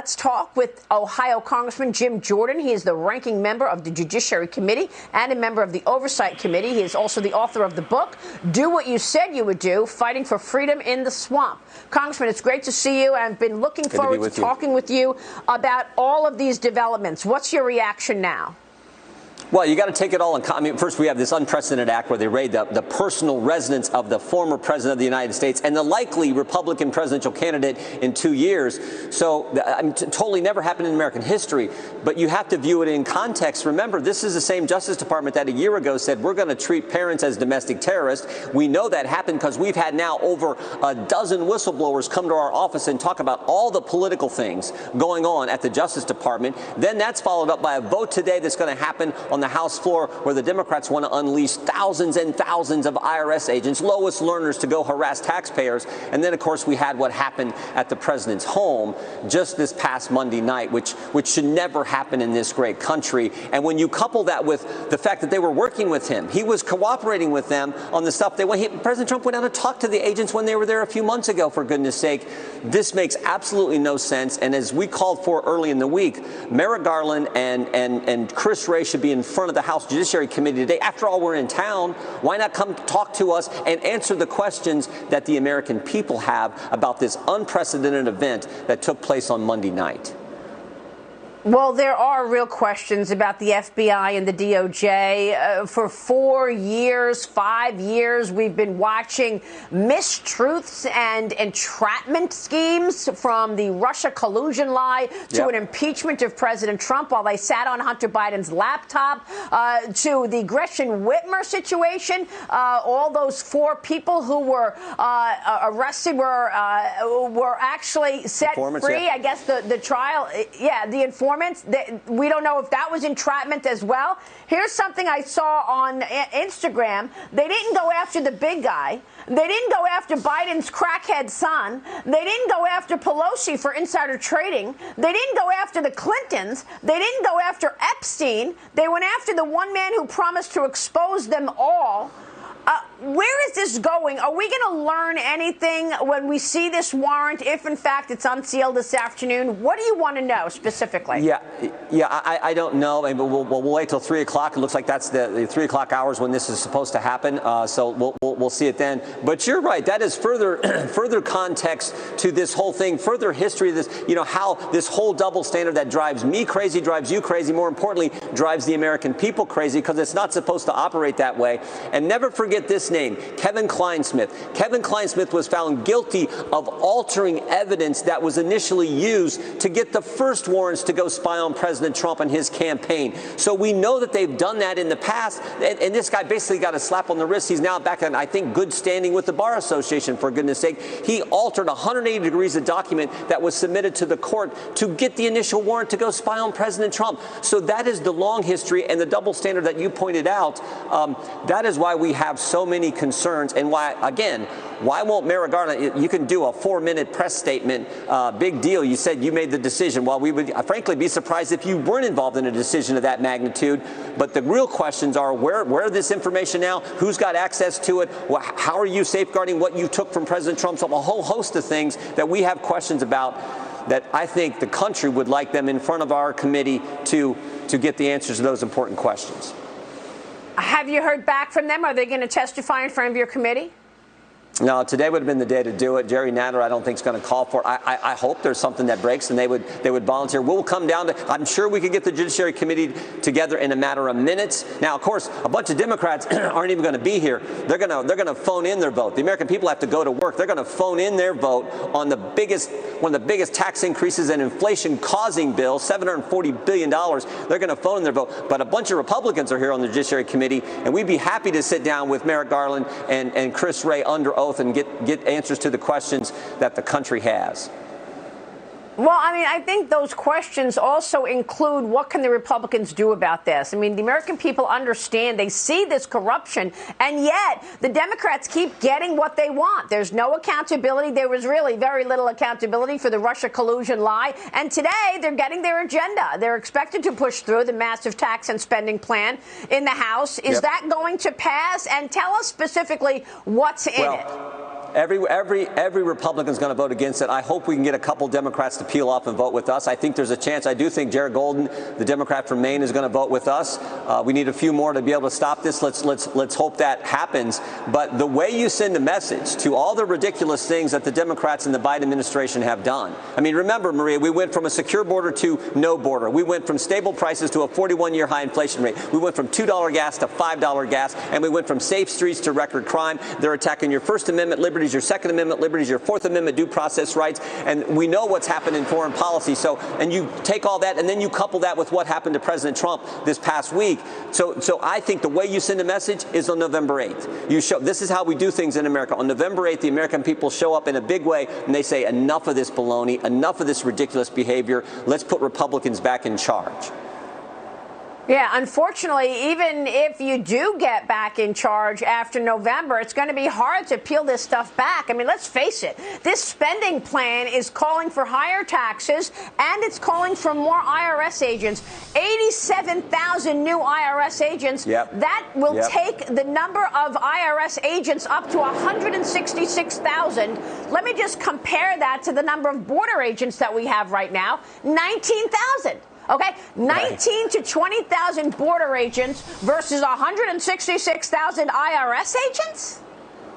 Let's talk with Ohio Congressman Jim Jordan. He is the ranking member of the Judiciary Committee and a member of the Oversight Committee. He is also the author of the book, Do What You Said You Would Do, Fighting for Freedom in the Swamp. Congressman, it's great to see you. I've been looking forward to talking with you about all of these developments. What's your reaction now? Well, you got to take it all in. I mean, first, we have this unprecedented act where they raid the personal residence of the former president of the United States and the likely Republican presidential candidate in 2 years. So, I mean, totally never happened in American history. But you have to view it in context. Remember, this is the same Justice Department that a year ago said we're going to treat parents as domestic terrorists. We know that happened because we've had now over a dozen whistleblowers come to our office and talk about all the political things going on at the Justice Department. Then that's followed up by a vote today that's going to happen on the House floor where the Democrats want to unleash thousands and thousands of IRS agents, lowest learners, to go harass taxpayers. And then, of course, we had what happened at the president's home just this past Monday night, which should never happen in this great country. And when you couple that with the fact that they were working with him, he was cooperating with them on the stuff President Trump went out and talked to the agents when they were there a few months ago, for goodness sake. This makes absolutely no sense. And as we called for early in the week, Merrick Garland and Chris Wray should be in front of the House Judiciary Committee today. After all, we're in town. Why not come talk to us and answer the questions that the American people have about this unprecedented event that took place on Monday night? Well, there are real questions about the FBI and the DOJ. For 4 years, 5 years, we've been watching mistruths and entrapment schemes, from the Russia collusion lie to an impeachment of President Trump while they sat on Hunter Biden's laptop, to the Gretchen Whitmer situation. All those 4 people who were arrested were actually set free. I guess the trial, the informants, we don't know if that was entrapment as well. Here's something I saw on Instagram. They didn't go after the big guy. They didn't go after Biden's crackhead son. They didn't go after Pelosi for insider trading. They didn't go after the Clintons. They didn't go after Epstein. They went after the one man who promised to expose them all. Where is this going? Are we going to learn anything when we see this warrant, if in fact it's unsealed this afternoon? What do you want to know specifically? I don't know. I mean, we'll wait till 3 o'clock. It looks like that's the 3 o'clock hours when this is supposed to happen. So we'll see it then. But you're right. That is further context to this whole thing, further history of this, how this whole double standard that drives me crazy, drives you crazy, more importantly, drives the American people crazy, because it's not supposed to operate that way. And never forget this name, Kevin Clinesmith. Kevin Clinesmith was found guilty of altering evidence that was initially used to get the first warrants to go spy on President Trump and his campaign. So we know that they've done that in the past, and this guy basically got a slap on the wrist. He's now back in, I think, good standing with the Bar Association, for goodness sake. He altered 180 degrees a document that was submitted to the court to get the initial warrant to go spy on President Trump. So that is the long history and the double standard that you pointed out. That is why we have so many concerns, and why, again, why won't Merrick Garland? You can do a 4-minute press statement. Big deal. You said you made the decision. Well, we would frankly be surprised if you weren't involved in a decision of that magnitude. But the real questions are, where is this information now? Who's got access to it? How are you safeguarding what you took from President Trump? So a whole host of things that we have questions about, that I think the country would like them in front of our committee to get the answers to those important questions. Have you heard back from them? Are they going to testify in front of your committee? No, today would have been the day to do it. Jerry Nadler, I don't think, is going to call for it. I hope there's something that breaks and they would volunteer. We'll come down to, I'm sure we could get the Judiciary Committee together in a matter of minutes. Now, of course, a bunch of Democrats aren't even going to be here. They're going to phone in their vote. The American people have to go to work. They're going to phone in their vote on one of the biggest tax increases and inflation causing bill, $740 billion. They're going to phone in their vote. But a bunch of Republicans are here on the Judiciary Committee, and we'd be happy to sit down with Merrick Garland and Chris Wray under oath and get answers to the questions that the country has. Well, I mean, I think those questions also include, what can the Republicans do about this? I mean, the American people understand, they see this corruption, and yet the Democrats keep getting what they want. There's no accountability. There was really very little accountability for the Russia collusion lie. And today they're getting their agenda. They're expected to push through the massive tax and spending plan in the House. Is that going to pass? And tell us specifically what's in it. every Republican is going to vote against it. I hope we can get a couple Democrats to peel off and vote with us. I think there's a chance. I do think Jared Golden, the Democrat from Maine, is going to vote with us. We need a few more to be able to stop this. Let's hope that happens. But the way you send a message to all the ridiculous things that the Democrats and the Biden administration have done. I mean, remember, Maria, we went from a secure border to no border. We went from stable prices to a 41-year high inflation rate. We went from $2 gas to $5 gas, and we went from safe streets to record crime. They're attacking your First Amendment liberties, your Second Amendment liberties, your Fourth Amendment due process rights, and we know what's happened in foreign policy. So, and you take all that, and then you couple that with what happened to President Trump this past week. So I think the way you send a message is on November 8th. You show this is how we do things in America. On November 8th, the American people show up in a big way, and they say, enough of this baloney, enough of this ridiculous behavior. Let's put Republicans back in charge. Yeah, unfortunately, even if you do get back in charge after November, it's going to be hard to peel this stuff back. I mean, let's face it. This spending plan is calling for higher taxes, and it's calling for more IRS agents. 87,000 new IRS agents. Yep. That will take the number of IRS agents up to 166,000. Let me just compare that to the number of border agents that we have right now, 19,000. Okay, 19 to 20,000 border agents versus 166,000 IRS agents?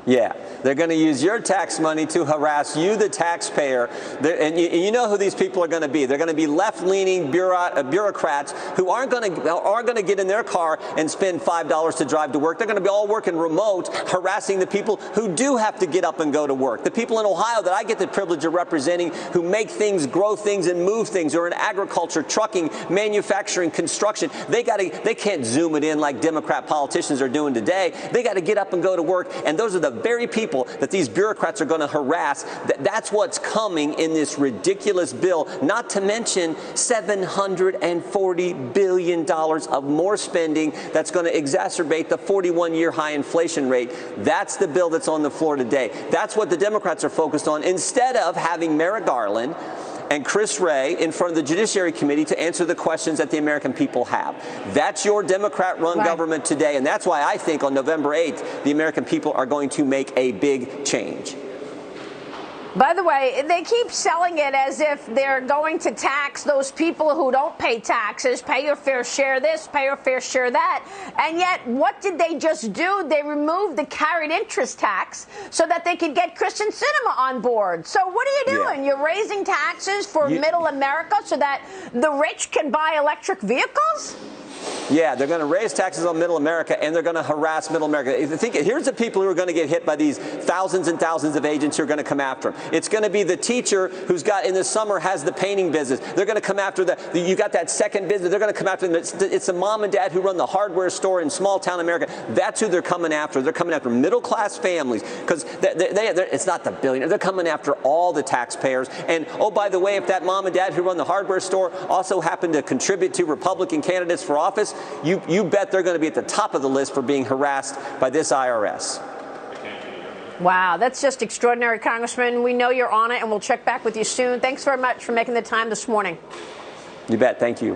Yeah, they're going to use your tax money to harass you, the taxpayer. And you know who these people are going to be. They're going to be left-leaning bureaucrats who aren't going to get in their car and spend $5 to drive to work. They're going to be all working remote, harassing the people who do have to get up and go to work. The people in Ohio that I get the privilege of representing, who make things, grow things, and move things, who are in agriculture, trucking, manufacturing, construction. They can't zoom it in like Democrat politicians are doing today. They got to get up and go to work, and those are the very people that these bureaucrats are going to harass. That's what's coming in this ridiculous bill, not to mention $740 billion of more spending that's going to exacerbate the 41-year high inflation rate. That's the bill that's on the floor today. That's what the Democrats are focused on, instead of having Merrick Garland and Chris Wray in front of the Judiciary Committee to answer the questions that the American people have. That's your Democrat-run government today, and that's why I think on November 8th, the American people are going to make a big change. By the way, they keep selling it as if they're going to tax those people who don't pay taxes, pay your fair share this, pay your fair share that. And yet, what did they just do? They removed the carried interest tax so that they could get Christian Cinema on board. So what are you doing? You're raising taxes for middle America so that the rich can buy electric vehicles? Yeah, they're going to raise taxes on middle America, and they're going to harass middle America. Here's the people who are going to get hit by these thousands and thousands of agents who are going to come after them. It's going to be the teacher who's got, in the summer, has the painting business. They're going to come after you got that second business. They're going to come after them. It's the mom and dad who run the hardware store in small town America. That's who they're coming after. They're coming after middle-class families, because it's not the billionaires. They're coming after all the taxpayers. And, oh, by the way, if that mom and dad who run the hardware store also happen to contribute to Republican candidates for office, you bet they're going to be at the top of the list for being harassed by this IRS. Wow, that's just extraordinary, Congressman. We know you're on it, and we'll check back with you soon. Thanks very much for making the time this morning. You bet. Thank you.